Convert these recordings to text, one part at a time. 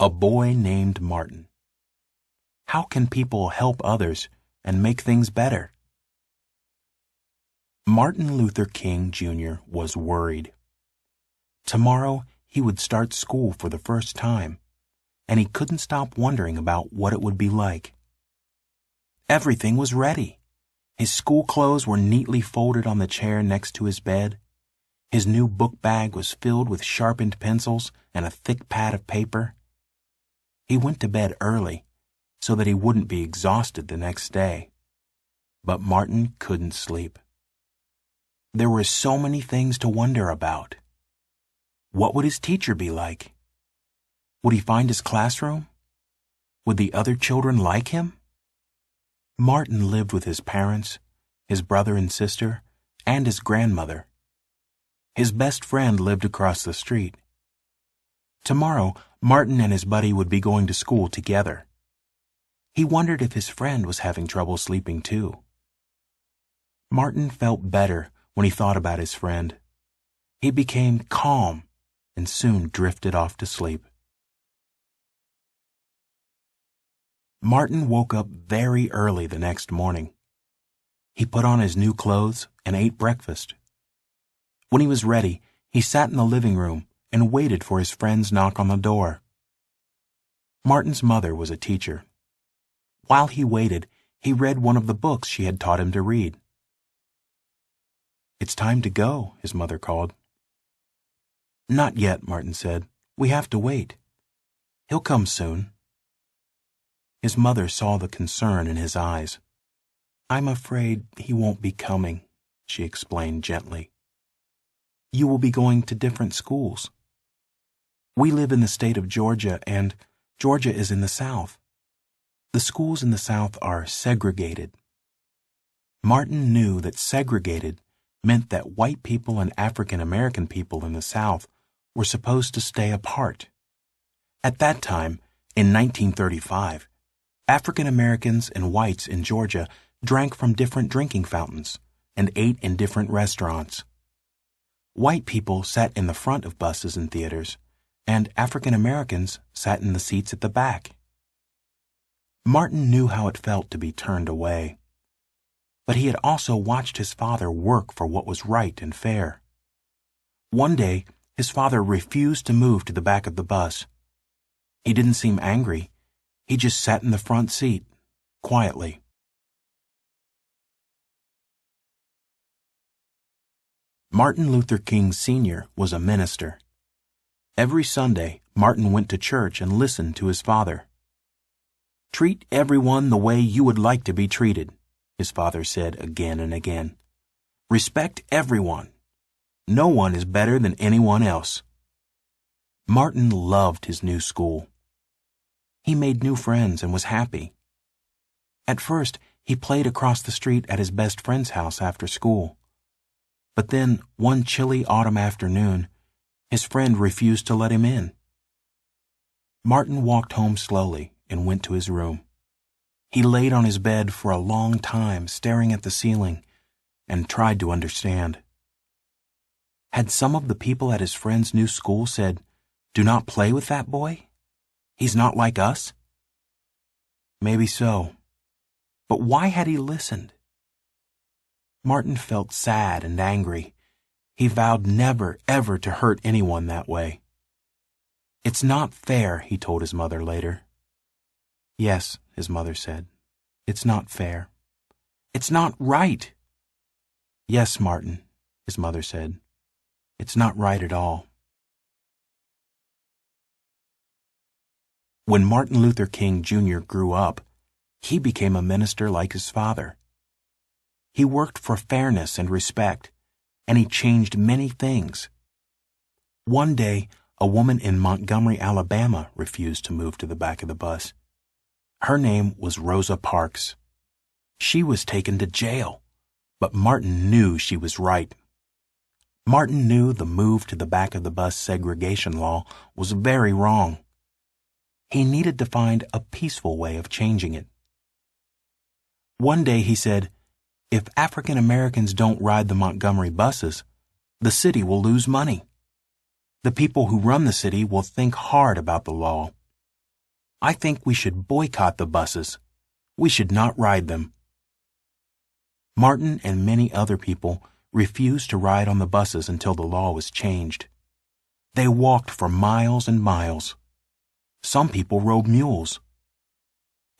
A boy named Martin. How can people help others and make things better? Martin Luther King Jr. was worried. Tomorrow he would start school for the first time, and he couldn't stop wondering about what it would be like. Everything was ready. His school clothes were neatly folded on the chair next to his bed. His new book bag was filled with sharpened pencils and a thick pad of paper. He went to bed early so that he wouldn't be exhausted the next day. But Martin couldn't sleep. There were so many things to wonder about. What would his teacher be like? Would he find his classroom? Would the other children like him? Martin lived with his parents, his brother and sister, and his grandmother. His best friend lived across the street. Tomorrow, Martin and his buddy would be going to school together. He wondered if his friend was having trouble sleeping too. Martin felt better when he thought about his friend. He became calm and soon drifted off to sleep. Martin woke up very early the next morning. He put on his new clothes and ate breakfast. When he was ready, he sat in the living room and waited for his friend's knock on the door. Martin's mother was a teacher. While he waited, he read one of the books she had taught him to read. "It's time to go," his mother called. "Not yet," Martin said. "We have to wait. He'll come soon." His mother saw the concern in his eyes. "I'm afraid he won't be coming," she explained gently. "You will be going to different schools. We live in the state of Georgia, and Georgia is in the South. The schools in the South are segregated." Martin knew that segregated meant that white people and African American people in the South were supposed to stay apart. At that time, in 1935, African Americans and whites in Georgia drank from different drinking fountains and ate in different restaurants. White people sat in the front of buses and theaters, and African Americans sat in the seats at the back. Martin knew how it felt to be turned away. But he had also watched his father work for what was right and fair. One day, his father refused to move to the back of the bus. He didn't seem angry. He just sat in the front seat, quietly. Martin Luther King Sr. was a minister. Every Sunday, Martin went to church and listened to his father. "Treat everyone the way you would like to be treated," his father said again and again. "Respect everyone. No one is better than anyone else." Martin loved his new school. He made new friends and was happy. At first, he played across the street at his best friend's house after school. But then, one chilly autumn afternoon, his friend refused to let him in. Martin walked home slowly and went to his room. He laid on his bed for a long time, staring at the ceiling, and tried to understand. Had some of the people at his friend's new school said, "Do not play with that boy? He's not like us"? Maybe so. But why had he listened? Martin felt sad and angry. He vowed never, ever to hurt anyone that way. "It's not fair," he told his mother later. "Yes," his mother said. "It's not fair. It's not right." "Yes, Martin," his mother said. "It's not right at all." When Martin Luther King Jr. grew up, he became a minister like his father. He worked for fairness and respect, and he changed many things. One day, a woman in Montgomery, Alabama, refused to move to the back of the bus. Her name was Rosa Parks. She was taken to jail, but Martin knew she was right. Martin knew the move to the back of the bus segregation law was very wrong. He needed to find a peaceful way of changing it. One day he said, "If African Americans don't ride the Montgomery buses, the city will lose money. The people who run the city will think hard about the law. I think we should boycott the buses. We should not ride them. Martin and many other people refused to ride on the buses until the law was changed. They walked for miles and miles. Some people rode mules.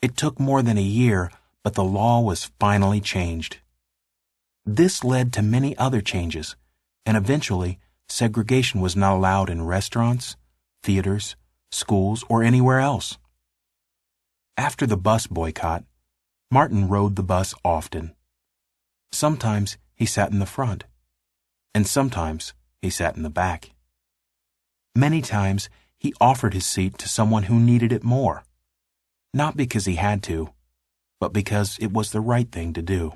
It took more than a year, but the law was finally changed. This led to many other changes, and eventually segregation was not allowed in restaurants, theaters, schools, or anywhere else. After the bus boycott, Martin rode the bus often. Sometimes he sat in the front, and sometimes he sat in the back. Many times he offered his seat to someone who needed it more, not because he had to, but because it was the right thing to do.